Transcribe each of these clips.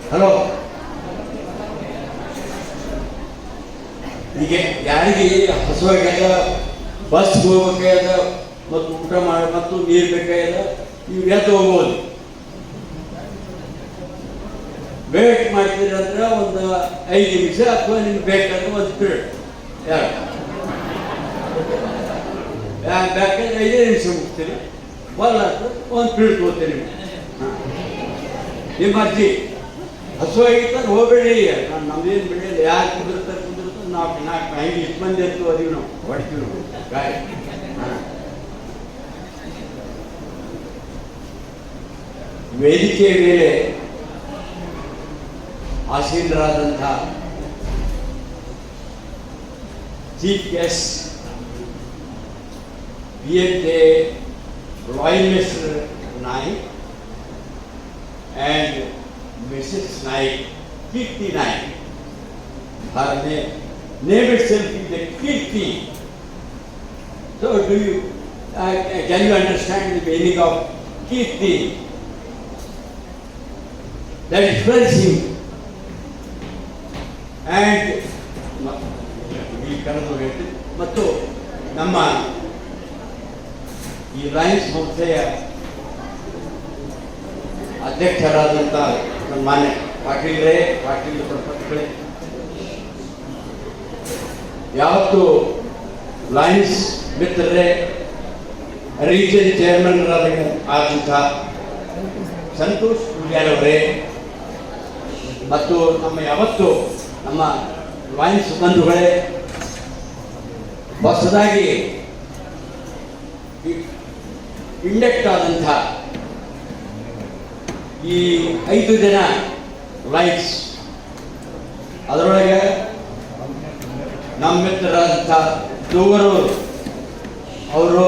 Hello, ಈಗ ಯಾರಿಗೆ ಹಸುವಾಗ್ಯದ, bus ಹೋಗ್ಬೇಕಾಗ್ಯದ, ಮತ್ತು ಊಟ ಮಾಡಿ ಮತ್ತು ನೀರು ಬೇಕಾಗ್ಯದ, ಇವ್ರು ಎದ್ದು ಹೋಗ್ಬೋದು. ವೇಟ್ ಮಾಡ್ತೀರಿ ಅಂದ್ರೆ ಒಂದು 5 ನಿಮಿಷ ಅಥವಾ ನಿಮ್ಗೆ ಬೇಕಾದ್ರೆ ಒಂದು ಪೀರಿಯಡ್ ಬೇಕಾದ್ರೆ 5 ನಿಮಿಷ ಮುಗ್ತೀರಿ, ಬಲ್ಲ ಒಂದು ಪೀರಿಯಡ್ ಹೋಗ್ತೀರಿ. ನಿಮ್ಮ ಅರ್ಜಿ ಹಸುವಾಗಿರ್ತಾರೆ ಹೋಗ್ಬೇಡಿ, ನಮ್ದೇನು ಬಿಡಲಿಲ್ಲ. ಯಾರು ಕುದುರ್ತಾರೆ ನಾಲ್ಕು ಹಂಗೆ 20 ಮಂದಿ ಅಂತೂ ಅದೀವಿ ನಾವು, ಹೊಡ್ತೀವಿ ನಾವು ಗಾಡಿ. ವೇದಿಕೆಯ ಮೇಲೆ ಆಸೀನರಾದಂಥ chief guest BMK royal minister Naik and Mrs. Naik, Kirti Naik. Her name itself is the Kirti. So can you understand the meaning of Kirti? That is friendship. And ಮತ್ತು ನಮ್ಮ ಈ ಲಯನ್ಸ್ ಸಂಸ್ಥೆಯ ಅಧ್ಯಕ್ಷರಾದಂಥ ನಮ್ಮ ಮಾನ್ಯ ಪಾಟೀಲ್ ಪ್ರಪಂಚಗಳೇ, ಯಾವತ್ತು ಲಯನ್ಸ್ ಮಿತ್ರರೇ, ರೀಜನ್ ಚೇರ್ಮನ್ ಆದಂಥ ಸಂತೋಷ್ ಅವರೇ, ಮತ್ತು ಯಾವತ್ತು ನಮ್ಮ ಲಯನ್ಸ್ ಬಂಧುಗಳೇ, ಹೊಸದಾಗಿ ಇಂಡಕ್ಟ್ ಆದಂಥ ಈ 5 ಜನ ಲೈನ್ಸ್, ಅದರೊಳಗೆ ನಮ್ಮ ಮಿತ್ರರಾದಂಥ ತೂಗರವರು, ಅವರು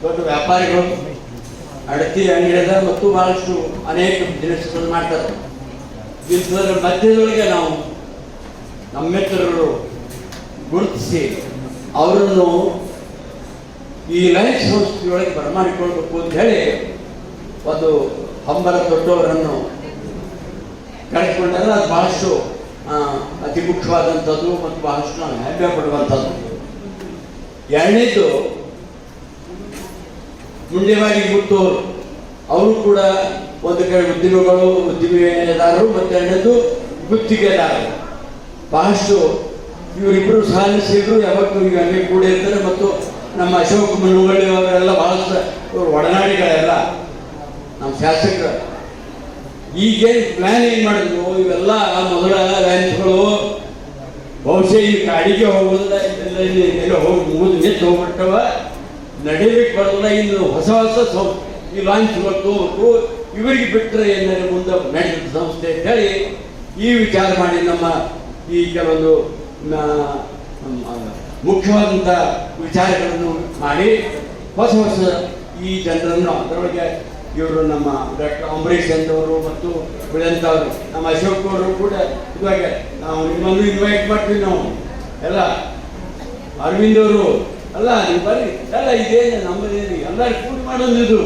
ದೊಡ್ಡ ವ್ಯಾಪಾರಿಗಳು, ಅಡತಿ ಅಂಗಡಿದ ಮತ್ತು ಬಹಳಷ್ಟು ಅನೇಕ ಬಿಸ್ನೆಸ್ಗಳು ಮಾಡ್ತಾರೆ. ಇದರ ಮಧ್ಯದೊಳಗೆ ನಾವು ನಮ್ಮ ಮಿತ್ರರು ಗುರುತಿಸಿ ಅವರನ್ನು ಈ ಲೈನ್ಸ್ ಸಂಸ್ಥೆಯೊಳಗೆ ಬರಮಾಡಿಕೊಳ್ಬೇಕು ಅಂತ ಹೇಳಿ ಒಂದು ಹಂಬಲ ದೊಡ್ಡವರನ್ನು ಕಳೆದುಕೊಂಡಾಗ ಅದು ಬಹಳಷ್ಟು ಅತಿ ಮುಖ್ಯವಾದಂಥದ್ದು ಮತ್ತು ಬಹಳಷ್ಟು ನಾವು ಹೆಮ್ಮೆ ಪಡುವಂಥದ್ದು. ಎರಡನೇದು ಮುಂಡೆವಾಡಿ ಗುತ್ತವರು, ಅವರು ಕೂಡ ಒಂದು ಕಡೆ ಉದ್ದಿಮೆದಾರರು ಮತ್ತು ಎರಡನೇದು ಗುತ್ತಿಗೆದಾರರು. ಬಹಳಷ್ಟು ಇವರಿಬ್ಬರು ಸಹನಶೀಲರು, ಯಾವತ್ತೂ ಈಗ ಹಂಗೆ ಕೂಡ ಇರ್ತಾರೆ. ಮತ್ತು ನಮ್ಮ ಅಶೋಕ್ ಮುನುಗಳ್ಳಿ ಅವರೆಲ್ಲ ಬಹಳಷ್ಟು ಇವರು ಒಡನಾಡಿಗಳೆಲ್ಲ ನಮ್ಮ ಶಾಸಕರು. ಈಗೇನು ಪ್ಲ್ಯಾನ್ ಏನು ಮಾಡಿದ್ರು, ಇವೆಲ್ಲ ಮೊದಲ ಲ್ಯಾನ್ಸ್ಗಳು ಬಹುಶಃ ಈ ಕಾಡಿಗೆ ಹೋಗೋದಿಲ್ಲ, ಎಲ್ಲ ಹೋಗಿ ಮುಗಿದು ನಿಂತು ಹೋಗ್ಬಿಟ್ಟವ, ನಡೀಲಿಕ್ಕೆ ಬರೋದಿಲ್ಲ. ಇನ್ನು ಹೊಸ ಈ ಲಾಂಚ್ಗಳು ತಗೋಬೇಕು, ಇವರಿಗೆ ಬಿಟ್ಟರೆ ಏನಾದ್ರು ಮುಂದೆ ನಡೆದ ಸಂಸ್ಥೆ ಅಂತ ಹೇಳಿ ಈ ವಿಚಾರ ಮಾಡಿ ನಮ್ಮ ಈ ಕೆಲವೊಂದು ಮುಖ್ಯವಾದಂಥ ವಿಚಾರಗಳನ್ನು ಮಾಡಿ ಹೊಸ ಈ ಜನರನ್ನು, ಅದರೊಳಗೆ ಇವರು ನಮ್ಮ ಡಾಕ್ಟರ್ ಅಂಬರೀಷ್ ಅಂತವರು ಮತ್ತು ಉಳಿದಂಥವ್ರು, ನಮ್ಮ ಅಶೋಕ್ ಅವರು ಕೂಡ ಇವಾಗ ನಾವು ನಿಮ್ಮನ್ನು ಇನ್ವೈಟ್ ಮಾಡ್ತೀವಿ. ನಾವು ಎಲ್ಲ ಅರವಿಂದ್ ಅವರು ಅಲ್ಲ, ನೀವು ಬರ್ರಿ ಎಲ್ಲ, ಇದೇನು ನಮ್ಮದೇನು ಎಲ್ಲರೂ ಕೂಡಿ ಮಾಡೋದು ಇದು.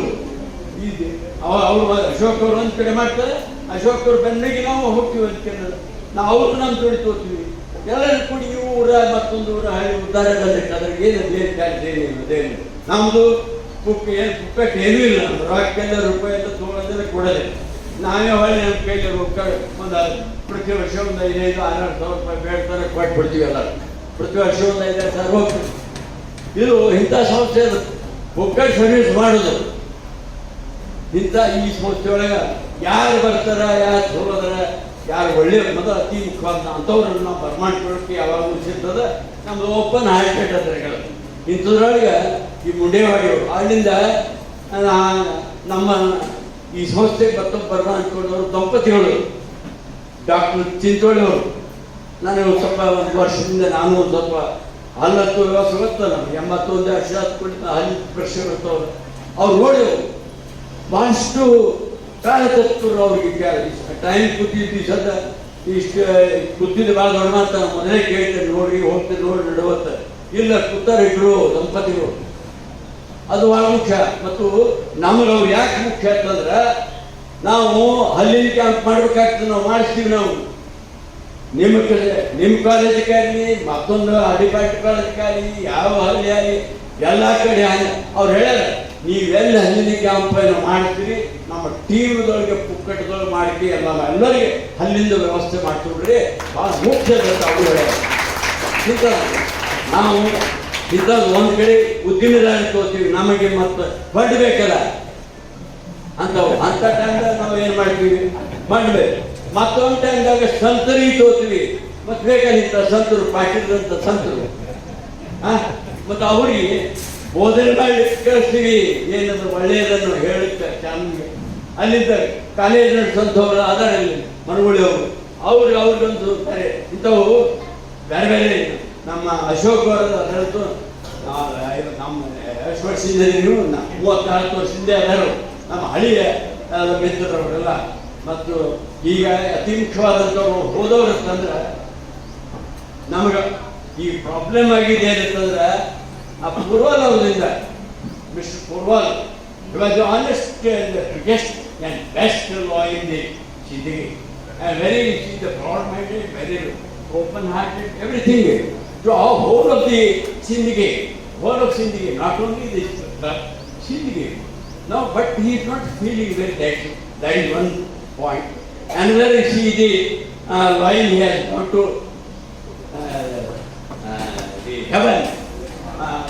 ಅವರು ಅಶೋಕ್ ಅವರು ಒಂದು ಕಡೆ ಮಾಡ್ತಾರೆ, ಅಶೋಕ್ ಅವ್ರ ಬೆನ್ನಿಗೆ ನಾವು ಹೋಗ್ತೀವಿ ಅಂತ ಕೇಳಿದ್ರೆ ನಾವು ಅವ್ರು ನಮ್ಮ ಜೋಡಿ ತೋರ್ತೀವಿ. ಎಲ್ಲರೂ ಕೂಡಿ ಊರ ಮತ್ತೊಂದು ಊರ ಹಳ್ಳಿ ಉದ್ದಾರಕ್ಕೆ ಅದ್ರಿಗೆ ಏನು ನಮ್ಮದು ಪುಕ್ಕಟ್ಟು ಏನೂ ಇಲ್ಲ. ರೊಕ್ಕೆಲ್ಲ ರೂಪಾಯಿ ಎಲ್ಲ ತೊಗೊಳೋದೆಲ್ಲ ಕೊಡೋದೆ ನಾವೇ ಹೊಳ್ಳಿ ನಮ್ಮ ಕೈಲಿ ರೊಕ್ಕ ಒಂದು ಪ್ರತಿ ವರ್ಷ ಒಂದು 5,000-6,000 ರೂಪಾಯಿ ಬೇಡ್ತಾರೆ, ಕೊಟ್ಬಿಡ್ತೀವಿ. ಎಲ್ಲ ಪ್ರತಿ ವರ್ಷ ಒಂದು 5,000 ಹೋಗ್ತೀವಿ. ಇದು ಇಂಥ ಸಂಸ್ಥೆ ಪುಕ್ಕಟ್ಟು ಸರ್ವಿಸ್ ಮಾಡೋದು. ಇಂಥ ಈ ಸಂಸ್ಥೆಯೊಳಗೆ ಯಾರು ಬರ್ತಾರ, ಯಾರು ಸೋಲೋದಾರ, ಯಾರು ಒಳ್ಳೆಯ ಮೊದಲು ಅತಿ ಮುಖ್ಯವಾದ ಅಂಥವ್ರನ್ನ ನಾವು ಬರ್ಮಾಡ್ಕೊಳ್ಳೋಕ್ಕೆ ಯಾವಾಗ ಸಿಗ್ತದೆ. ನಮ್ಮದು ಓಪನ್ ಹಾರ್ಟೆಡ್ ಅದ್ರಗಳು. ಇಂಥದ್ರೊಳಗೆ ಈ ಮುಂಡೇವಾಡಿಯವರು ಅಲ್ಲಿಂದ ನಮ್ಮ ಈ ಸಂಸ್ಥೆಗೆ ಬರ್ಮಾಡ್ಕೊಂಡವರು ದಂಪತಿಗಳು ಡಾಕ್ಟರ್ ಚಿಂಚೋಳಿ ಅವರು. ನಾನು ಸ್ವಲ್ಪ ಒಂದು ವರ್ಷದಿಂದ ನಾನು ಒಂದು ಸ್ವಲ್ಪ ಹಲ್ಲತ್ತು ವ್ಯವಸ್ಥೆ ಗೊತ್ತ, ನಮ್ಗೆ 81 ವರ್ಷ ಹತ್ಕೊಂಡು ಹಲ್ಲಿ ಪ್ರಶ್ನೆ ಬರ್ತವ್ರು. ಅವ್ರು ನೋಡಿದ್ರು ಬಹಳಷ್ಟು ಕಾಲಕರ್ತರು. ಅವ್ರಿಗೆ ಟೈಮ್ ಕೂತಿದ್ದು ಸದ ಇಷ್ಟು ಕೂತಿದ್ದು ಭಾಳ ದೊಡ್ಡ ಮಾತಾಡ ಮೊದಲೇ ಕೇಳ್ತಾರೆ, ನೋಡಿ ಹೋಗ್ತಾರೆ, ನೋಡಿ ನಡುವತ್ತಾರೆ. ಇಲ್ಲ ಕೂತಾರೆ ಇಬ್ಬರು ದಂಪತಿಗಳು. ಅದು ಭಾಳ ಮುಖ್ಯ. ಮತ್ತು ನಮಗೆ ಅವ್ರು ಯಾಕೆ ಮುಖ್ಯ ಅಂತಂದ್ರೆ ನಾವು ಹಲ್ಲಿನ ಕ್ಯಾಂಪ್ ಮಾಡ್ಬೇಕಾಗ್ತದೆ, ನಾವು ಮಾಡಿಸ್ತೀವಿ. ನಾವು ನಿಮ್ಮ ಕಾಲೇಜಿಗಾಗಲಿ ಮತ್ತೊಂದು ಅಡಿಪಾಟಿ ಕಾಲೇಜಿಗಾಗಲಿ ಯಾವ ಹಳ್ಳಿ ಆಗಲಿ ಎಲ್ಲ ಕಡೆ ಅವ್ರು ಹೇಳ್ಯಾರ, ನೀವೆಲ್ಲ ಹಲ್ಲಿನ ಕ್ಯಾಂಪ್ ಮಾಡ್ತೀರಿ, ನಮ್ಮ ಟೀಮ್ದೊಳಗೆ ಪುಕ್ಕಟದೊಳಗೆ ಮಾಡಿ ಎಲ್ಲರಿಗೆ ಹಲ್ಲಿಂದ ವ್ಯವಸ್ಥೆ ಮಾಡ್ತೀವಿ. ಭಾಳ ಮುಖ್ಯ ಅವರು ಹೇಳ್ಯಾರ. ನಾವು ಇಂಥದ್ದು ಒಂದು ಕಡೆ ಉದ್ದಿಮೆದಾರಿ ತೋತೀವಿ, ನಮಗೆ ಮತ್ತು ಫಂಡ್ ಬೇಕಲ್ಲ ಅಂತವು. ಅಂಥ ಟೈಮ್ದಾಗ ನಾವು ಏನು ಮಾಡ್ತೀವಿ, ಫಂಡ್ ಬೇಕು. ಮತ್ತೊಂದು ಟೈಮ್ದಾಗ ಸಂತರಿಗೆ ತೋತೀವಿ, ಮತ್ತು ಬೇಕಾಗಿತ್ತ ಸಂತರು, ಪಾಟಿದಂಥ ಸಂತರು. ಮತ್ತು ಅವರಿಗೆ ಬೋಧನೆ ಮಾಡಿ ಕಳಿಸ್ತೀವಿ, ಏನದು ಒಳ್ಳೆಯದನ್ನು ಹೇಳುತ್ತೆ ಚಾನಲ್ಗೆ. ಅಲ್ಲಿದ್ದ ಕಾಲೇಜ್ ನಡೆಸಂಥವ್ರು ಅದರಲ್ಲಿ ಮನಗುಳಿ ಅವರು ಅವ್ರಿಗೊಂದು ಇಂಥವು ಬೇರೆ ಬೇರೆ. ನಮ್ಮ ಅಶೋಕ್ ಅವರ ಅದರದ್ದು ನಮ್ಮ ಎಷ್ಟು ವರ್ಷದಿಂದ 34 ವರ್ಷದಿಂದ ಎಲ್ಲರೂ ನಮ್ಮ ಹಳಿಯ ಮಿತ್ರರವರೆಲ್ಲ. ಮತ್ತು ಈಗ ಅತಿ ಮುಖ್ಯವಾದಂಥವ್ರು ಹೋದವ್ರು ಅಂತಂದ್ರೆ ನಮಗೆ ಈ ಪ್ರಾಬ್ಲಮ್ ಆಗಿದೆ ಏನಂತಂದ್ರೆ ಆ ಪೂರ್ವಾಲ್ ಅವರಿಂದ, mister ಪೂರ್ವಾಲ್ was the honest and the biggest and best law in the Sindhigi, and very the broad-minded, very open-hearted, everything to our whole of the Sindhigi, not only this Sindhigi. Now, but he is not feeling very that. That is one point. Another is the while he has gone to the heaven,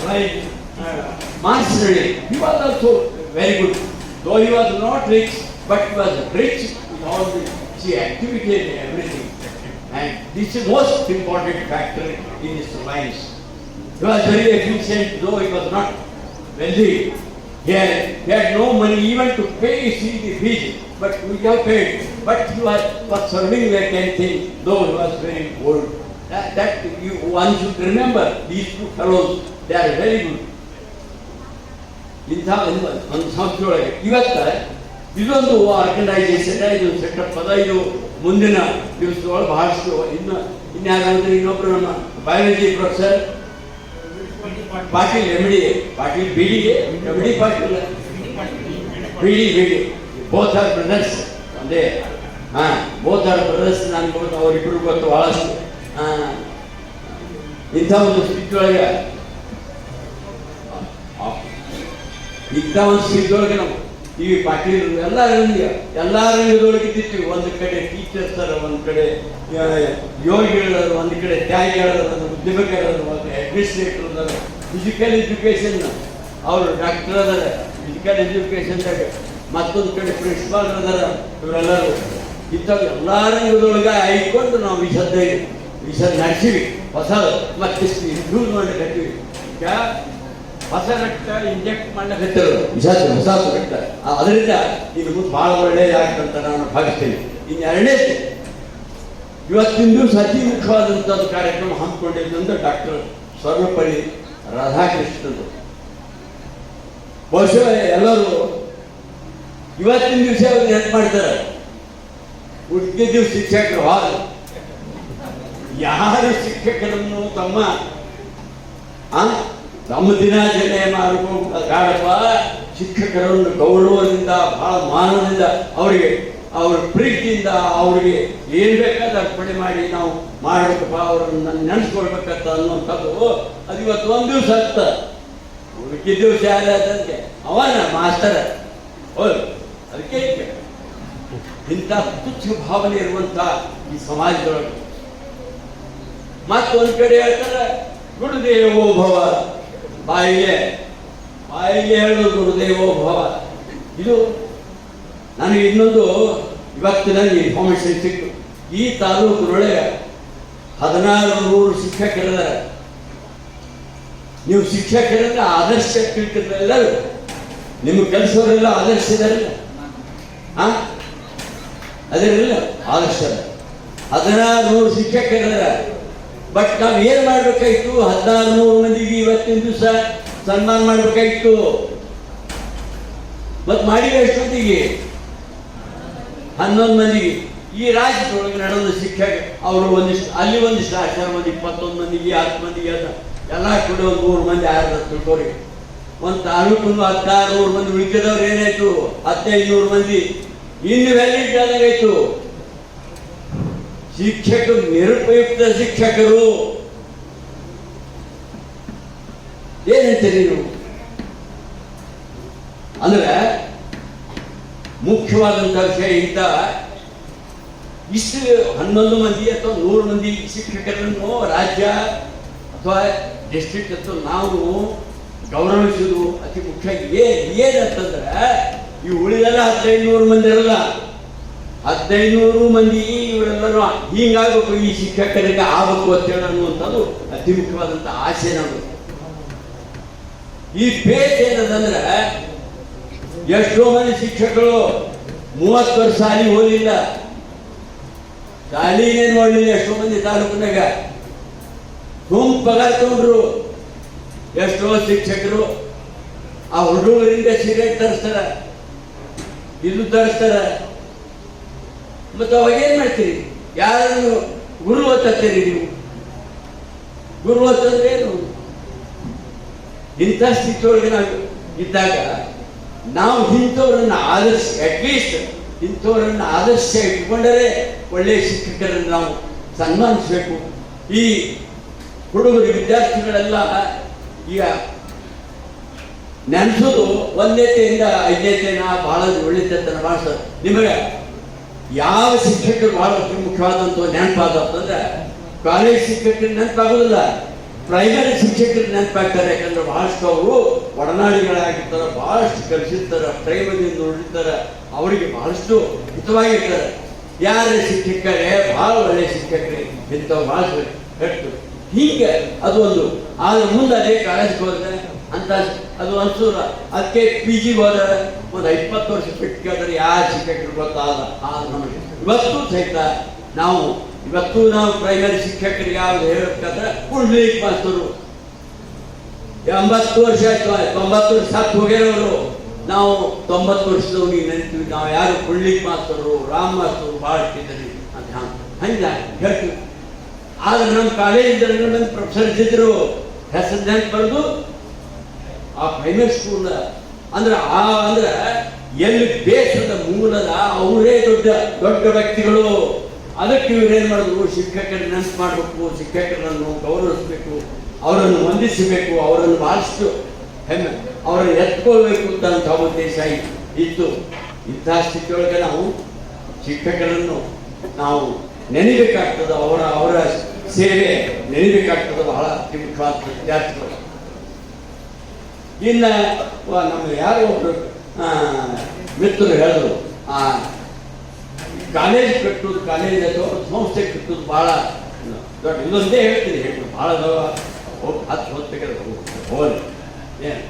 while master, he was also very good. Though he was not rich, but he was rich in all the activity and everything. And this is the most important factor in his life. He was very efficient, though he was not wealthy. He had no money even to pay the fees, but we have paid. But he was serving like anything, though he was very old. That one should remember, these two fellows, they are very good. ಇಂಥ ಒಂದು ಸಂಸ್ಥೆಯೊಳಗೆ ಇವತ್ತು ಇದೊಂದು organisation, ಇದು setup ಅದ. ಇದು ಮುಂದಿನ ದಿವಸದೊಳಗೆ ಬಹಳಷ್ಟು ಇನ್ಯಾರಂದ್ರೆ ಇನ್ನೊಬ್ಬರು ನಮ್ಮ biology professor Patil MD, Patil BD, MD Patil BD, both are brothers. ಅದೇ ಬೋತ್ ಆರ್ ಬ್ರದರ್ಸ್. ನಾನು ಅವರಿಬ್ಬರು ಗೊತ್ತು ಬಹಳಷ್ಟು. ಇಂಥ ಒಂದು ಸ್ಥಿತಿಯೊಳಗೆ ನಾವು ಈ ಪಾಟೀಲ್ ಎಲ್ಲ ರಂಗದೊಳಗೆ ಇದ್ದಿರ್ತೀವಿ. ಒಂದು ಕಡೆ ಟೀಚರ್ಸ್ ಅರ, ಒಂದು ಕಡೆ ಯೋಗಿಗಳರು, ಒಂದು ಕಡೆ ತ್ಯಾಗಿಗಳರು, ಉದ್ಯಮಕಾರರು, ಒಂದು ಅಡ್ಮಿನಿಸ್ಟ್ರೇಟರ್ ಅದಾರ, ಫಿಸಿಕಲ್ ಎಜುಕೇಶನ್ ಅವರು ಡಾಕ್ಟರ್ ಅದಾರ ಫಿಸಿಕಲ್ ಎಜುಕೇಶನ್ದಾಗ, ಮತ್ತೊಂದು ಕಡೆ ಪ್ರಿನ್ಸಿಪಾಲ್ ಅದಾರ. ಇವರೆಲ್ಲರೂ ಇಂಥವು ಎಲ್ಲ ರಂಗದೊಳಗೆ ಆಯ್ಕೊಂಡು ನಾವು ವಿಷದ ನಡೆಸಿವಿ. ಹೊಸ ಮತ್ತೆ ಯೂಸ್ ಮಾಡಕತ್ತೀವಿ. ಹೊಸ ರಕ್ತ ಇಂಜೆಕ್ಟ್ ಮಾಡ್ಲಿಕ್ಕತ್ತರು, ಹೊಸ ರಕ್ತ. ಅದರಿಂದ ಇದು ಮುಂದೆ ಭಾಳ ಒಳ್ಳೆಯದಾಗ್ತಂತ ನಾನು ಭಾವಿಸ್ತೇನೆ. ಇನ್ನು ಎರಡನೇದು, ಇವತ್ತಿನ ದಿವಸ ಅತಿ ಮುಖ್ಯವಾದಂಥದ್ದು ಕಾರ್ಯಕ್ರಮ ಹಮ್ಮಿಕೊಂಡಿದ್ದು ಡಾಕ್ಟರ್ ಸರ್ವಪಲ್ಲಿ ರಾಧಾಕೃಷ್ಣನ್. ಬಹುಶಃ ಎಲ್ಲರೂ ಇವತ್ತಿನ ದಿವಸ ಅವ್ರು ನೆನಪು ಮಾಡ್ತಾರೆ. ಉಳಿದ ದಿವಸ ಶಿಕ್ಷಕರು ಯಾರು ಶಿಕ್ಷಕರನ್ನು ತಮ್ಮ ದಿನಾಚರಣೆ ಮಾಡಪ್ಪ, ಶಿಕ್ಷಕರನ್ನು ಗೌರವದಿಂದ, ಬಹಳ ಮಾನದಿಂದ, ಅವ್ರ ಪ್ರೀತಿಯಿಂದ ಅವ್ರಿಗೆ ಏನ್ ಬೇಕಾದ ಅರ್ಪಣೆ ಮಾಡಿ ನಾವು ಮಾಡಬೇಕಪ್ಪ, ಅವ್ರನ್ನ ನೆನೆಸ್ಕೊಳ್ಬೇಕಂತ ಅನ್ನುವಂಥದ್ದು ಅದು ಇವತ್ತು ಒಂದು ದಿವಸ ಆಗ್ತ. ಉಳಿದ ದಿವಸ ಯಾರಂತೆ ಅವನ ಮಾಸ್ತರ. ಅದಕ್ಕೆ ಇಂಥ ತುಚ್ಛ ಭಾವನೆ ಇರುವಂತ ಈ ಸಮಾಜದೊಳಗೆ ಮತ್ತೊಂದು ಕಡೆ ಹೇಳ್ತಾರೆ ಗುರುದೇವೋ ಭವ, ಬಾಯಿಗೆ ಹೇಳೋದು ಗುರುದೇವೋ ಭವ. ಇದು ನನಗೆ ಇನ್ನೊಂದು ಇವತ್ತು ನನಗೆ ಇನ್ಫಾರ್ಮೇಶನ್ ಸಿಕ್ತು. ಈ ತಾಲೂಕಿನೊಳಗೆ 1600 ಶಿಕ್ಷಕರಿದ್ದಾರೆ. ನೀವು ಶಿಕ್ಷಕರಿಂದ ಆದರ್ಶ ತಿಳ್ಕಿದ್ರೆಲ್ಲರೂ ನಿಮ್ಮ ಕೆಲಸವರೆಲ್ಲ ಆದರ್ಶ ಇದಾರಲ್ಲ, ಅದರಿಲ್ಲ ಆದರ್ಶ 1600 ಶಿಕ್ಷಕರಿದ್ದಾರೆ. ಬಟ್ ನಾವು ಏನ್ ಮಾಡ್ಬೇಕಾಯ್ತು, 1600 ಮಂದಿಗೆ ಇವತ್ತಿನ ದಿವಸ ಸನ್ಮಾನ ಮಾಡ್ಬೇಕಾಯ್ತು. ಮತ್ ಮಾಡಿವೆ ಎಷ್ಟೊತ್ತಿಗೆ 11 ಮಂದಿಗೆ. ಈ ರಾಜ್ಯದೊಳಗೆ ನಡೆದ ಶಿಕ್ಷಕ ಅವರು ಒಂದಿಷ್ಟು, ಅಲ್ಲಿ ಒಂದಿಷ್ಟು ಆಚಾರ ಮಂದಿ 21 ಮಂದಿಗೆ 10 ಮಂದಿಗೆ ಎಲ್ಲ ಕೂಡ ಒಂದು 100 ಮಂದಿ ಆಯ್ತು ತಿಳ್ಕೋರಿ. ಒಂದು ತಾಲೂಕು 1600 ಮಂದಿ, ಉಳಿದವ್ರು ಏನಾಯ್ತು 1500 ಮಂದಿ ಇನ್ವ್ಯಾಲಿಡ್ ಆದಾಗಾಯ್ತು. ಶಿಕ್ಷಕರು ನಿರುಪಯುಕ್ತ ಶಿಕ್ಷಕರು ಏನಂತೀರಿ ನೀವು? ಅಂದ್ರೆ ಮುಖ್ಯವಾದಂಥ ವಿಷಯ ಇಂಥ ಇಷ್ಟು 11 ಮಂದಿ ಅಥವಾ 100 ಮಂದಿ ಶಿಕ್ಷಕರನ್ನು ರಾಜ್ಯ ಅಥವಾ ಡಿಸ್ಟ್ರಿಕ್ಟ್ ಅಥವಾ ನಾವು ಗೌರವಿಸುವುದು ಅತಿ ಮುಖ್ಯ. ಏನಂತಂದ್ರೆ ಈ ಉಳಿದೆಲ್ಲ 1500 ಮಂದಿ ಇರಲ್ಲ, 1500 ಮಂದಿ ಇವರೆಲ್ಲರೂ ಹಿಂಗಾಗಬೇಕು, ಈ ಶಿಕ್ಷಕರಿಗೆ ಆಗಬೇಕು ಅಂತೇಳಿ ಅನ್ನುವಂಥದ್ದು ಅತಿ ಮುಖ್ಯವಾದಂಥ ಆಸೆ ನಮ್ಮದು. ಈ ಬೇಸ್ ಏನದಂದ್ರೆ ಎಷ್ಟೋ ಮಂದಿ ಶಿಕ್ಷಕರು 30 ವರ್ಷ ಶಾಲಿ ಹೋಗಲಿಲ್ಲ, ಶಾಲಿನೇ ನೋಡಲಿಲ್ಲ. ಎಷ್ಟೋ ಮಂದಿ ತಾಲೂಕಿನಾಗ ಪಗಾರ ತಗೊಂಡ್ರು. ಎಷ್ಟೋ ಶಿಕ್ಷಕರು ಆ ಹುಡುಗರಿಂದ ಸಿಗರೇಟ್ ತರಿಸ್ತಾರ, ಇದು ತರಿಸ್ತಾರ. ಮತ್ತು ಅವಾಗ ಏನ್ ಮಾಡ್ತೀರಿ? ಯಾರನ್ನು ಗುರು ಓದ್ತೀರಿ ನೀವು? ಗುರು ಓದ್ತಂದ್ರೆ ಏನು? ಇಂಥ ಸ್ಥಿತಿ ಒಳಗೆ ನಾವು ಇದ್ದಾಗ ನಾವು ಇಂಥವ್ರನ್ನ ಆದರ್ಶ, ಅಟ್ಲೀಸ್ಟ್ ಇಂಥವ್ರನ್ನ ಆದರ್ಶ ಇಟ್ಕೊಂಡರೆ ಒಳ್ಳೆಯ ಶಿಕ್ಷಕರನ್ನು ನಾವು ಸನ್ಮಾನಿಸಬೇಕು. ಈ ಹುಡುಗರು ವಿದ್ಯಾರ್ಥಿಗಳೆಲ್ಲ ಈಗ ನೆನೆಸೋದು 1ನೇತೆಯಿಂದ 5ನೇತೆನ ಬಹಳ ಒಳ್ಳೆತನ ಮಾಡ್ತಾರೆ. ನಿಮಗೆ ಯಾವ ಶಿಕ್ಷಕರು ಬಹಳ ಮುಖ್ಯವಾದಂಥ ನೆನಪಾದಂದ್ರೆ ಕಾಲೇಜ್ ಶಿಕ್ಷಕರಿಗೆ ನೆನಪಾಗೋದಿಲ್ಲ, ಪ್ರೈಮರಿ ಶಿಕ್ಷಕರಿಗೆ ನೆನಪಾಗ್ತಾರೆ. ಯಾಕಂದ್ರೆ ಬಹಳಷ್ಟು ಅವರು ಒಡನಾಡಿಗಳಾಗಿರ್ತಾರೆ, ಬಹಳಷ್ಟು ಕಲಿಸಿರ್ತಾರೆ, ಪ್ರೈಮರಿಯಿಂದ ನೋಡಿರ್ತಾರೆ, ಅವರಿಗೆ ಬಹಳಷ್ಟು ಹಿತವಾಗಿರ್ತಾರೆ. ಯಾರ ಶಿಕ್ಷಕರೇ ಬಹಳ ಒಳ್ಳೆಯ ಶಿಕ್ಷಕರೇ ಇಂಥವು ಬಹಳ ಹೆಚ್ಚು. ಹೀಗೆ ಅದು ಒಂದು ಆದ್ರೆ ಮುಂದೆ ಅದೇ ಕಾಲೇಜ್ಗೆ ಹೋದ್ರೆ ಅಂತ ಅದು ಅನ್ಸೂರ. ಅದಕ್ಕೆ PG ಹೋದರೆ ಒಂದು 20 ವರ್ಷ ಬಿಟ್ಟು ಕೇಳಿದ್ರೆ ಯಾರು ಶಿಕ್ಷಕರು ಗೊತ್ತಾದ. ನಮಗೆ ಇವತ್ತು ಸಹಿತ ನಾವು ಪ್ರೈಮರಿ ಶಿಕ್ಷಕರಿಗೆ ಯಾವ್ದು ಹೇಳಬೇಕಾದ್ರೆ ಕುಂಡ್ಲಿಕ್ ಮಾಸ್ತರು 80 ವರ್ಷ ಆಯ್ತು, 90 ವರ್ಷ ಸತ್ತು ಹೋಗ್ಯಾರವರು. ನಾವು 90 ವರ್ಷದವ್ರಿಗೆ ನೆನ್ತೀವಿ. ನಾವು ಯಾರು ಕುಂಡ್ಲಿಕ್ ಮಾಸ್ತರು, ರಾಮ್ ಮಾಸ್ತರು ಭಾಳ ಇಟ್ಟಿದ್ದೀರಿ ಅಂತ ಹಂಗ ಹೇಳ್ತೀವಿ. ಆದ್ರೆ ನಮ್ಮ ಕಾಲೇಜಿಂದ ನನ್ನ ಪ್ರೊಫೆಸರ್ ಇದ್ದಿದ್ರು, ಹೆಸರು ನೆನ್ಪು ಬರೆದು ಆ ಪ್ರೈಮರಿ ಸ್ಕೂಲ್ ಅಂದ್ರೆ ಎಲ್ಲಿ ದೇಶದ ಮೂಲದ ಅವರೇ ದೊಡ್ಡ ವ್ಯಕ್ತಿಗಳು. ಅದಕ್ಕೆ ಇವ್ರೇನ್ ಮಾಡಿದ್ರು, ಶಿಕ್ಷಕರನ್ನ ನೆನಪು ಮಾಡಬೇಕು, ಶಿಕ್ಷಕರನ್ನು ಗೌರವಿಸಬೇಕು, ಅವರನ್ನು ವಂದಿಸಬೇಕು, ಅವರನ್ನು ಬಹಳಷ್ಟು ಹೆಮ್ಮೆ ಅವರನ್ನು ಎತ್ಕೊಳ್ಬೇಕು ಅಂತ ಉದ್ದೇಶ ಇತ್ತು. ಇಂಥ ಸ್ಥಿತಿಯೊಳಗೆ ನಾವು ಶಿಕ್ಷಕರನ್ನು ನಾವು ನೆನಬೇಕಾಗ್ತದೆ, ಅವರ ಸೇವೆ ನೆನಬೇಕಾಗ್ತದೆ. ಬಹಳ ಮುಖ್ಯವಾದ ವಿದ್ಯಾರ್ಥಿಗಳು. ಇನ್ನು ನಮ್ಮ ಯಾರೋ ಒಬ್ರು ಮಿತ್ರರು ಹೇಳಿದ್ರು, ಆ ಕಾಲೇಜ್ ಕಟ್ಟುದು, ಕಾಲೇಜ್ ಅಥವಾ ಸಂಸ್ಥೆ ಕಟ್ಟುದು ಬಹಳ ದೊಡ್ಡ. ಇದೊಂದೇ ಹೇಳ್ತೀನಿ, ಬಹಳ 10 ಹೊತ್ತಬೇಕಾದ್ರೆ ಹೋಗಿ ಏನು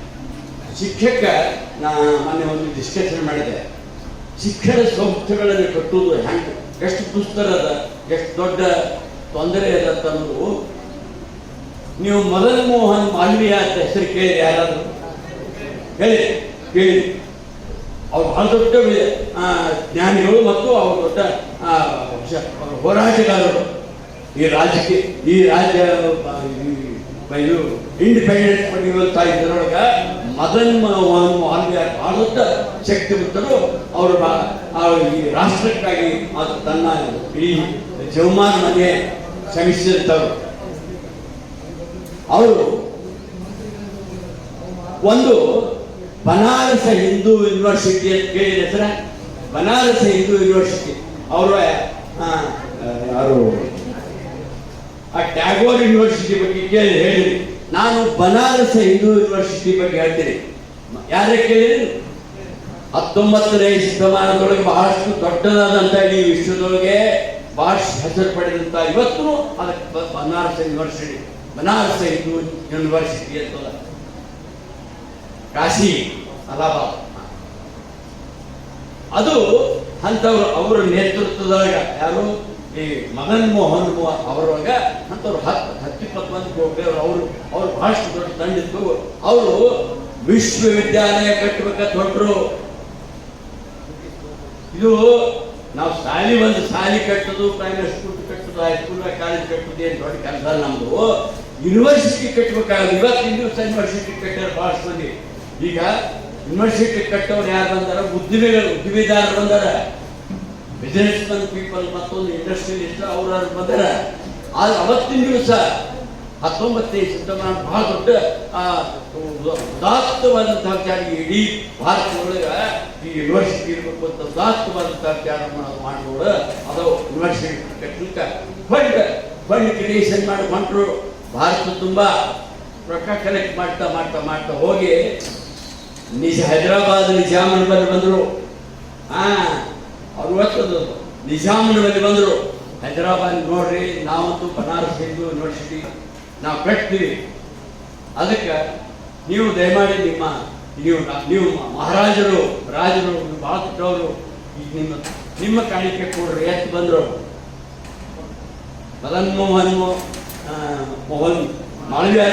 ಶಿಕ್ಷಕ. ನಾ ಮೊನ್ನೆ ಒಂದು ಡಿಸ್ಕಷನ್ ಮಾಡಿದೆ, ಶಿಕ್ಷಣ ಸಂಸ್ಥೆಗಳನ್ನು ಕಟ್ಟುವುದು ಹೆಂಗೆ, ಎಷ್ಟು ದುಸ್ತರ ಅದ, ಎಷ್ಟು ದೊಡ್ಡ ತೊಂದರೆ ಅದ ಅನ್ನೋದು. ನೀವು ಮದನ್ ಮೋಹನ್ ಮಾಲ್ವೀಯ ಅಂತ ಹೆಸರು ಕೇಳಿ ಯಾರಾದರೂ ಕೇಳಿ. ಅವ್ರು ಬಹಳ ದೊಡ್ಡ ಜ್ಞಾನಿಗಳು ಮತ್ತು ಅವರು ದೊಡ್ಡ ಹೋರಾಟಗಾರರು. ಈ ರಾಜ್ಯ ಇಂಡಿಪೆಂಡೆನ್ಸ್ ಪಡೆಯುವಂತ ಇದರೊಳಗ ಮದನ್ ಮೋಹನ್ ಮಾಲ್ವೀಯ ಬಹಳ ದೊಡ್ಡ ಶಕ್ತಿವಂತರು. ಅವರು ಈ ರಾಷ್ಟ್ರಕ್ಕಾಗಿ ಅದು ತನ್ನ ಈ ಜೀವಮಾನವನ್ನೇ ಶ್ರಮಿಸಿದಂಥವ್ರು. ಅವರು ಒಂದು ಬನಾರಸ ಹಿಂದೂ ಯೂನಿವರ್ಸಿಟಿ ಅಂತ ಕೇಳಿದ ಹೆಸರ, ಬನಾರಸ ಹಿಂದೂ ಯೂನಿವರ್ಸಿಟಿ. ಅವರು ಯಾರು ಆ ಟ್ಯಾಗೋರ್ ಯೂನಿವರ್ಸಿಟಿ ಬಗ್ಗೆ ಕೇಳಿ ಹೇಳಿರಿ. ನಾನು ಬನಾರಸ ಹಿಂದೂ ಯೂನಿವರ್ಸಿಟಿ ಬಗ್ಗೆ ಹೇಳ್ತೀನಿ. ಯಾರೇ ಕೇಳಿರಿ, 19ನೇ ಶತಮಾನದೊಳಗೆ ಬಹಳಷ್ಟು ದೊಡ್ಡದಾದಂಥ ಈ ವಿಶ್ವದೊಳಗೆ ಬಹಳಷ್ಟು ಹೆಸರು ಪಡೆದಂಥ, ಇವತ್ತು ಅದಕ್ಕೆ ಬನಾರಸ ಯೂನಿವರ್ಸಿಟಿ, ಬನಾರಸ ಹಿಂದೂ ಯೂನಿವರ್ಸಿಟಿ ಅಂತಲ್ಲ, ಕಾಶಿ ಅಲಹಾಬಾದ್. ಅದು ಅಂಥವ್ರು ಅವರ ನೇತೃತ್ವದೊಳಗ ಯಾರು ಈ ಮದನ್ ಮೋಹನ್ ಅವರೊಳಗ ಅಂಥವ್ರು 10-20 ಮಂದಿ ಹೋಗ್ಬೇಕು. ಅವ್ರು ಬಹಳಷ್ಟು ದೊಡ್ಡ ತಂಡಿತ್ತು. ಅವರು ವಿಶ್ವವಿದ್ಯಾಲಯ ಕಟ್ಟಬೇಕಂತ ಹೊರಟರು. ಇದು ನಾವು ಒಂದು ಶಾಲೆ ಕಟ್ಟೋದು, ಪ್ರೈಮರಿ ಸ್ಕೂಲ್ ಕಟ್ಟೋದು, ಹೈಸ್ಕೂಲ್ ಕಾಲೇಜ್ ಕಟ್ಟೋದು ಏನು ದೊಡ್ಡ ಕೆಲಸ ಅಲ್ಲ. ನಮ್ದು ಯೂನಿವರ್ಸಿಟಿ ಕಟ್ಟಬೇಕಾಗುತ್ತೆ. ಇವತ್ತಿನ ದಿವಸ ಯೂನಿವರ್ಸಿಟಿ ಕಟ್ಟಾರ ಬಹಳಷ್ಟು ಮಂದಿ. ಈಗ ಯೂನಿವರ್ಸಿಟಿ ಕಟ್ಟೋರು ಯಾರು ಬಂದಾರ? ಉದ್ದಿಮೆದಾರರು ಬಂದಾರ. ಬಿಸಿನೆಸ್ ಮನ್ ಪೀಪಲ್ ಮತ್ತೊಂದು ಇಂಡಸ್ಟ್ರಿಯಲಿಸ್ಟ್ ಅವ್ರು ಬಂದರೆ ಆದ್ರೆ ಅವತ್ತಿನ ದಿವಸ 19ನೇ ಶತಮಾನ ಬಹಳ ದೊಡ್ಡ ಉದಾತ್ತವಾದಂತಹ ವಿಚಾರ. ಇಡೀ ಭಾರತದೊಳಗೆ ಈ ಯೂನಿವರ್ಸಿಟಿ ಇರಬೇಕು ಅಂತ ಉದಾತ್ತವಾದಂತಹ ವಿಚಾರ ಮಾಡೋದು. ಅದು ಯೂನಿವರ್ಸಿಟಿ ಕಟ್ಟಲಿಕ್ಕೆ ಫಂಡ್ ಕ್ರಿಯೇಷನ್ ಮಾಡಿ ಹೊಂಟರು. ಭಾರತ ತುಂಬ ರೊಕ್ಕ ಕಲೆಕ್ಟ್ ಮಾಡ್ತಾ ಮಾಡ್ತಾ ಮಾಡ್ತಾ ಹೋಗಿ ಹೈದರಾಬಾದ್ ನಿಜಾಮನ ಬಳಿ ಬಂದರು. ಅವ್ರು ನಿಜಾಮನ ಬಳಿ ಬಂದರು. ಹೈದರಾಬಾದ್ ನೋಡ್ರಿ, ನಾವಂತೂ ಬನಾರಸ್ ಹಿಂದೂ ಯೂನಿವರ್ಸಿಟಿ ನಾವು ಕಟ್ತೀವಿ, ಅದಕ್ಕೆ ನೀವು ದಯಮಾಡಿ ನೀವು ಮಹಾರಾಜರು ರಾಜರು ಭಾಳ ದೊಡ್ಡವರು, ಈಗ ನಿಮ್ಮ ಕಾಣಿಕೆ ಕೊಡ್ರಿ ಎತ್ತು ಬಂದರು. ಮೋಹನ್ ಮಾಳವ್ಯ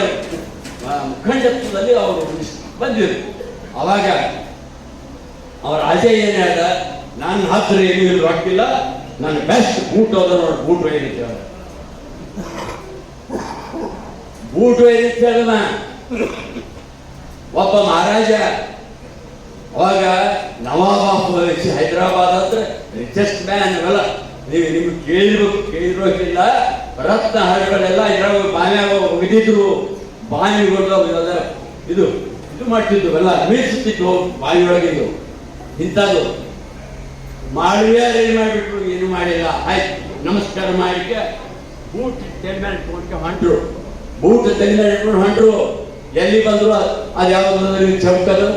ಮುಖಂಡತ್ವದಲ್ಲಿ ಅವರು ಬಂದಿರು. ಅವಾಗ ಅವ್ರ ರಾಜ ಏನಾದ, ನನ್ನ ಹತ್ರ ಏನು ರೊಕ್ಕಿಲ್ಲ, ನನ್ನ ಬೆಸ್ಟ್ ಬೂಟ್ ಹೋದ ನೋಡಿ, ಬೂಟ್ ಒಯ್ದಿದ್ದೆ ಬೂಟ್ ಒಯ್ದಿದ್ದೆ ಒಬ್ಬ ಮಹಾರಾಜ. ಅವಾಗ ನವಾಬ್ ಆಫ್ ಹೈದರಾಬಾದ್ ಅಂದ್ರೆ ರಿಚೆಸ್ಟ್ ಮ್ಯಾನ್. ಅವೆಲ್ಲ ನಿಮ್ಗೆ ಕೇಳಿರ್ಬೇಕಿಲ್ಲ. ರತ್ನ ಹಾಡುಗಳೆಲ್ಲ ಇದ್ರಾಗ ಬಾನ್ಯಾಗ ಒಗೆದಿದ್ರು. ಬಾವಿಗಳು ಇದು ಮಾಡ್ತಿದ್ವು, ಎಲ್ಲ ಮೀರಿಸುತ್ತಿತ್ತು ಬಾವಿಯೊಳಗಿದ್ದು. ಇಂಥದ್ದು ಮಾಳವ್ಯ ಏನು ಮಾಡಿಬಿಟ್ರು, ಏನು ಮಾಡಿಲ್ಲ. ಆಯ್ತು, ನಮಸ್ಕಾರ ಮಾಡಿಕೆ ಬೂಟ್ ತೆಲ್ ಮೇಲೆ ಇಟ್ಕೊಂಡ್ಕೆ ಹೊಂಟ್ರು. ಬೂಟ್ ತೆಲ್ ಮೇಲೆ ಇಟ್ಕೊಂಡು ಹೊಂಟ್ರು. ಎಲ್ಲಿ ಬಂದ್ರು ಅದು ಯಾವ್ದು ಚೌಕದು,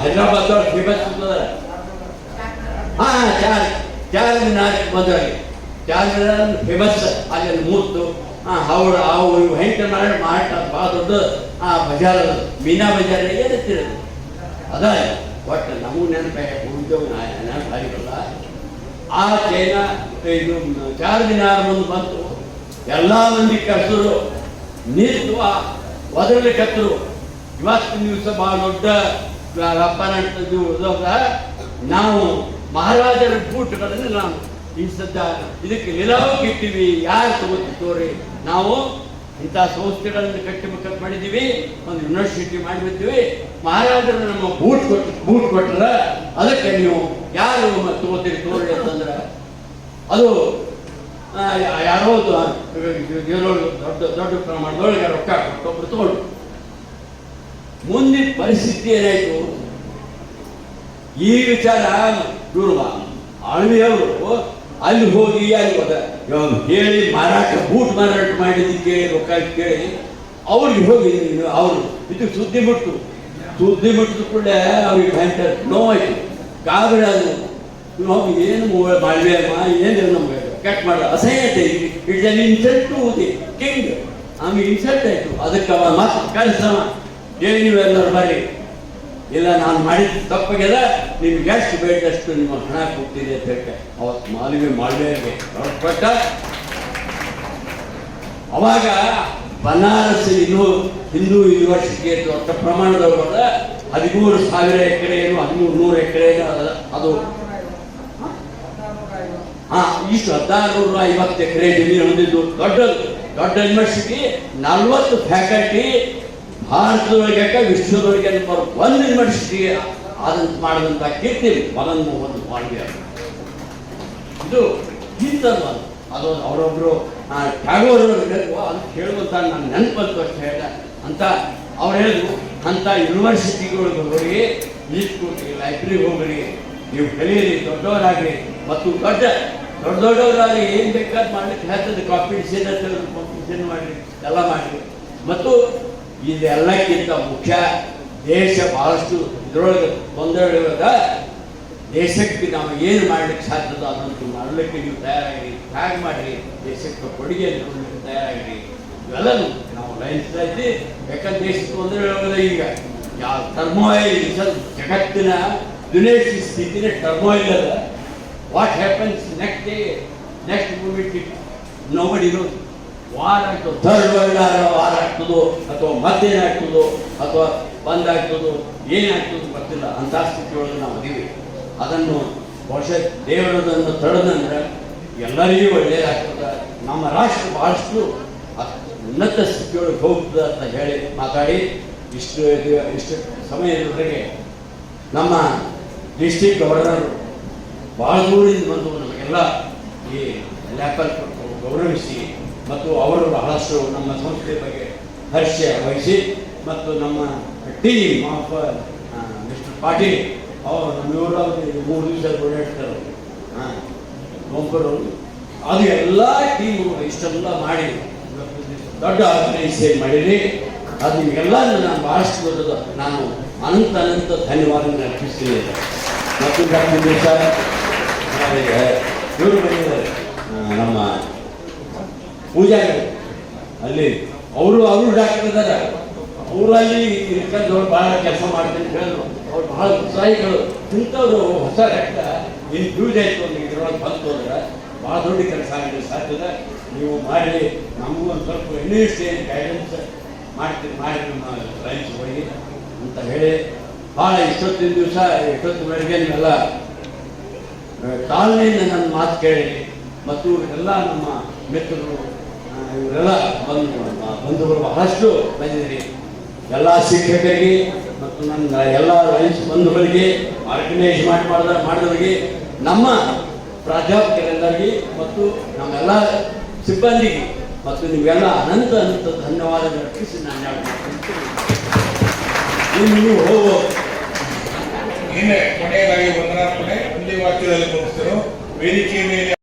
ಹೈದರಾಬಾದ್ ಫೇಮಸ್ ಅಂತದ. ಚಾರ್ಮಿನಾರ್ ಬಂದ್ರಲ್ಲಿ, ಚಾರ್ಮಿನಾರ್ ಫೇಮಸ್. ಅಲ್ಲಿ ಮೂರ್ತು ಹೌದು ಅವು ಹೆಂಟ ಮಾಡಿ ಭಾಳ ದೊಡ್ಡ ಬಜಾರ್ ಅದು, ಮೀನಾ ಬಜಾರ್ ಏನತ್ತಿರೋದು ಅದ. ಒಟ್ಟು ನಮಗೂ ನೆನಪು ನೆನಪಾಗಿರಲ್ಲ. ಆ ಚೈನಾ ಇದು ಚಾರ್ಮಿನಾರ್ ಮುಂದೆ ಬಂತು. ಎಲ್ಲ ಮಂದಿ ಕರೆಸಿದ್ರು, ನಿಂತು ಒದರಲಿ ಕತ್ತರು. ಇವತ್ತಿನ ದಿವಸ ಭಾಳ ದೊಡ್ಡ ಹಬ್ಬನ ನಾವು ಮಹಾರಾಜರ ಬೂಟ್ಗಳನ್ನು ನಾವು ಈ ಸದ್ಯ ಇದಕ್ಕೆ ನಿಲವಕ್ಕೆ ಇಟ್ಟಿವಿ. ಯಾರು ತಗೋತಿತ್ತೋರಿ, ನಾವು ಇಂಥ ಸಂಸ್ಥೆಗಳನ್ನು ಕಟ್ಟಿಬೇಕಂತ ಮಾಡಿದ್ದೀವಿ, ಒಂದು ಯೂನಿವರ್ಸಿಟಿ ಮಾಡಿಬಿಡ್ತೀವಿ. ಮಹಾರಾಜರು ನಮ್ಮ ಬೂಟ್ ಕೊಟ್ಟರ ಅದಕ್ಕೆ ನೀವು ಯಾರು ತಗೋತೀರಿ ತೋರಿ ಅಂತಂದ್ರೆ ಅದು ಯಾರೋ ದೊಡ್ಡ ಪ್ರಮಾಣದೊಳಗೆ ರೊಕ್ಕ ಕೊಟ್ಟೊಬ್ರು ತಗೊಂಡು. ಮುಂದಿನ ಪರಿಸ್ಥಿತಿ ಏನಾಯ್ತು, ಈ ವಿಚಾರ ಇವರು ಆಳ್ವಿಯವರು ಅಲ್ಲಿ ಹೋಗಿ ಅಲ್ಲಿ ಹೇಳಿ ಬೂಟ್ ಮಾರಾಟ ಮಾಡಿದ್ದಕ್ಕೆ ರೊಕ್ಕ ಕೇಳಿ ಅವ್ರಿಗೆ ಹೋಗಿ ಅವರು ಇದು ಸುದ್ದಿ ಮುಟ್ಟಿದ ಕೂಡಲೇ ಅವ್ರಿಗೆ ಭಯಂಕರ ನೋವಾಯ್ತು. ಗಾಬರಿ ಅದು ಹೋಗಿ ಏನು ಮಾಳ್ವೆ ಅಮ್ಮ, ಏನು ನಮ್ಗೆ ಕಟ್ ಮಾಡ ಅಸಹ್ಯತೆ. It's an insult to the king. ಆಮೇಲೆ ಇನ್ಸಲ್ಟ್ ಆಯ್ತು. ಅದಕ್ಕೆ ಅವ ಮತ್ತೆ ಕಳಿಸವ, ಏನು ನೀವೆಲ್ಲರೂ ಬರ್ರಿ, ಇಲ್ಲ ನಾನು ಮಾಡಿದ ತಪ್ಪಾಗ್ಯದ, ನಿಮ್ಗೆ ಎಷ್ಟು ಬೇಕಷ್ಟು ನಿಮ್ಮ ಹಣ ಕೊಡ್ತೀರಿ ಅಂತ ಹೇಳಿ ಅವತ್ತು ಮಾಳ್ವೆಗೆ ಕೊಟ್ಟ. ಅವಾಗ ಬನಾರಸ್ ಹಿಂದೂ ಯೂನಿವರ್ಸಿಟಿ ದೊಡ್ಡ ಪ್ರಮಾಣದೊಳಗೆ 13,000 ಎಕರೆ ಏನು 1,300 ಎಕರೆ ಅದು ಇಷ್ಟು 1,650 ಎಕರೆ ಜಮೀನು ಹೊಂದಿದ್ದು ದೊಡ್ಡ ಯೂನಿವರ್ಸಿಟಿ. 40 ಫ್ಯಾಕಲ್ಟಿ. ಭಾರತದೊಳಗೆ ವಿಶ್ವದೊಳಗೆ ಒಂದು ಯೂನಿವರ್ಸಿಟಿ ಆದಂತ ಮಾಡಿದಂಥ ಕೀರ್ತಿ ಮೋಹನ್ ಮಾಳ್ವ್ಯ. ಇದು ಇಂಥದ್ದು ಅದು ಅವರೊಬ್ಬರು ಟ್ಯಾಗೋರ್ ಅಂತ ಹೇಳುವಂತ ನಾನು ನೆನಪಂತ ಅಷ್ಟು ಹೇಳಿದ ಅಂತ ಅವ್ರು ಹೇಳಿದ್ರು. ಅಂಥ ಯೂನಿವರ್ಸಿಟಿಗಳಿಗೆ ಹೋಗಿ, ಲೈಬ್ರರಿಗೆ ಹೋಗ್ರಿ, ನೀವು ಕಲಿಯಿರಿ, ದೊಡ್ಡವರಾಗ್ರಿ, ಮತ್ತು ದೊಡ್ಡವರಾಗಿ ಏನು ಬೇಕಾದ್ ಮಾಡ್ಲಿಕ್ಕೆ ಹೇಳ್ತದೆ. ಕಾಂಪಿಟಿಷನ್ ಮಾಡಿರಿ, ಎಲ್ಲ ಮಾಡಿರಿ. ಮತ್ತು ಇದೆಲ್ಲಕ್ಕಿಂತ ಮುಖ್ಯ ದೇಶ ಬಹಳಷ್ಟು ಇದರೊಳಗೆ ತೊಂದರೆ ದೇಶಕ್ಕೆ ನಾವು ಏನು ಮಾಡ್ಲಿಕ್ಕೆ ಸಾಧ್ಯದ ಅದಂತೂ ಮಾಡಲಿಕ್ಕೆ ನೀವು ತಯಾರಾಗಿರಿ, ಹೇಗೆ ಮಾಡಿರಿ, ದೇಶಕ್ಕೆ ಕೊಡುಗೆಯನ್ನು ಕೊಡಲಿಕ್ಕೆ ತಯಾರಾಗಿರಿ. ಇವೆಲ್ಲನೂ ನಾವು ಲೈನ್ಸ್ತಾ ಇದ್ವಿ. ಯಾಕಂದ್ರೆ ದೇಶಕ್ಕೆ ತೊಂದರೆ ಈಗ ಯಾವ ಟರ್ಮೋಯಿಲ್ ಜಗತ್ತಿನ ದುನಿಯಾ ಸ್ಥಿತಿನ ಟರ್ಮೋಯಿಲ್ ಅದ. What happens next moment nobody knows. ವಾರ ಆಗ್ತದೋ, ಥರ್ಡ್ ವರ್ಲ್ಡ್ ವಾರ ಆಗ್ತದೋ, ಅಥವಾ ಮತ್ತೇನಾಗ್ತದೋ, ಅಥವಾ ಬಂದಾಗ್ತದೋ, ಏನಾಗ್ತದೋ ಗೊತ್ತಿಲ್ಲ. ಅಂಥ ಸ್ಥಿತಿಯೊಳಗೆ ನಾವು ಅದೀವಿ. ಅದನ್ನು ಬಹುಶಃ ದೇವರದನ್ನು ತಡೆದಂದ್ರೆ ಎಲ್ಲರಿಗೂ ಒಳ್ಳೆಯದಾಗ್ತದೆ. ನಮ್ಮ ರಾಷ್ಟ್ರ ಬಹಳಷ್ಟು ಉನ್ನತ ಸ್ಥಿತಿಯೊಳಗೆ ಹೋಗ್ತದೆ ಅಂತ ಹೇಳಿ ಮಾತಾಡಿ ಇಷ್ಟು ಸಮಯದವರೆಗೆ ನಮ್ಮ ಡಿಸ್ಟ್ರಿಕ್ಟ್ ಗವರ್ನರು ಭಾಳ ದೂರದಿಂದ ಬಂದು ನಮಗೆಲ್ಲ ಈ ಲ್ಯಾಪಲ್ ಕೊಟ್ಟು ಗೌರವಿಸಿ ಮತ್ತು ಅವರು ಬಹಳಷ್ಟು ನಮ್ಮ ಸಂಸ್ಥೆ ಬಗ್ಗೆ ಹರ್ಷ ವಹಿಸಿ ಮತ್ತು ನಮ್ಮ ಟೀಮ್ ಆಫ್ ಮಿಸ್ಟರ್ ಪಾಟೀಲ್ ಅವರು ನಮ್ಮಿವರು 3 ದಿವಸ ಓಡಾಡ್ತಾರೆ ಒಬ್ಬರು ಅದು ಎಲ್ಲ ಟೀಮು ಇಷ್ಟೆಲ್ಲ ಮಾಡಿ ದೊಡ್ಡ ಆರ್ಗನೈಸೇಷನ್ ಮಾಡಿರಿ. ಅದು ನಿಮಗೆಲ್ಲ ನಾನು ಭಾಳಷ್ಟು ದೊಡ್ಡದು ನಾನು ಅನಂತ ಧನ್ಯವಾದಗಳನ್ನು ಅರ್ಪಿಸ್ತೀನಿ. ಮತ್ತು ಇವರು ಬಂದಿದ್ದಾರೆ ನಮ್ಮ ಪೂಜಾರಿ ಅಲ್ಲಿ ಅವರು ಡಾಕ್ಟರ್ ಇದ್ದಾರೆ. ಅವರು ಅಲ್ಲಿ ಇರ್ಕೊಂಡವ್ರು ಭಾಳ ಕೆಲಸ ಮಾಡ್ತೀನಿ ಹೇಳಿದ್ರು. ಅವ್ರು ಭಾಳ ಉತ್ಸಾಹಿಗಳು. ಇಂಥವ್ರು ಹೊಸ ರಕ್ತ ಇನ್ಫ್ಯೂಸ್ ಆಯಿತು ಒಂದು ಇದ್ರೊಳಗೆ ಬಂತು ಅಂದ್ರೆ ಭಾಳ ದೊಡ್ಡ ಕೆಲಸ ಆಗಲಿ ಸಾಧ್ಯದ. ನೀವು ಮಾಡಿ ನಮಗೂ ಒಂದು ಸ್ವಲ್ಪ ಇನ್ನಿಷ್ಟು ಗೈಡೆನ್ಸ್ ಮಾಡಿ ನಮ್ಮ ಲೈಫ್ ಹೋಗಿ ಅಂತ ಹೇಳಿ ಭಾಳ ಇಷ್ಟೊತ್ತಿನ ದಿವಸ ಇಷ್ಟೊತ್ತಿನವರೆಗೆ ನೀವೆಲ್ಲ ತಾಳ್ಮೆಯಿಂದ ನನ್ನ ಮಾತು ಕೇಳಿ ಮತ್ತು ಇವರೆಲ್ಲ ನಮ್ಮ ಮಿತ್ರರು ಇವರೆಲ್ಲ ಬಂಧುಗಳು ಬಹಳಷ್ಟು ಬಂದಿದ್ದೀರಿ. ಎಲ್ಲ ಶಿಕ್ಷಕರಿಗೆ ಮತ್ತು ನನ್ನ ಎಲ್ಲ ಲೈಫ್ ಬಂಧುಗಳಿಗೆ ಆರ್ಗನೈಸ್ ಮಾಡಿದವರಿಗೆ ನಮ್ಮ ಪ್ರಾಧ್ಯಾಪಕರೆಲ್ಲರಿಗೆ ಮತ್ತು ನಮ್ಮೆಲ್ಲ ಸಿಬ್ಬಂದಿಗೆ ಮತ್ತು ನಿಮಗೆಲ್ಲ ಅನಂತ ಧನ್ಯವಾದಗಳು ಅರ್ಪಿಸಿ ನಾನು ನೀವು ಹೋಗೋ ಕೊನೆಯದಾಗಿ ವಂದನಾರ್ಪಣೆ ಒಂದೇ ವಾಕ್ಯದಲ್ಲಿ ಮುಗಿಸ್ತರು ವೇದಿಕೆಯ ಮೇಲೆ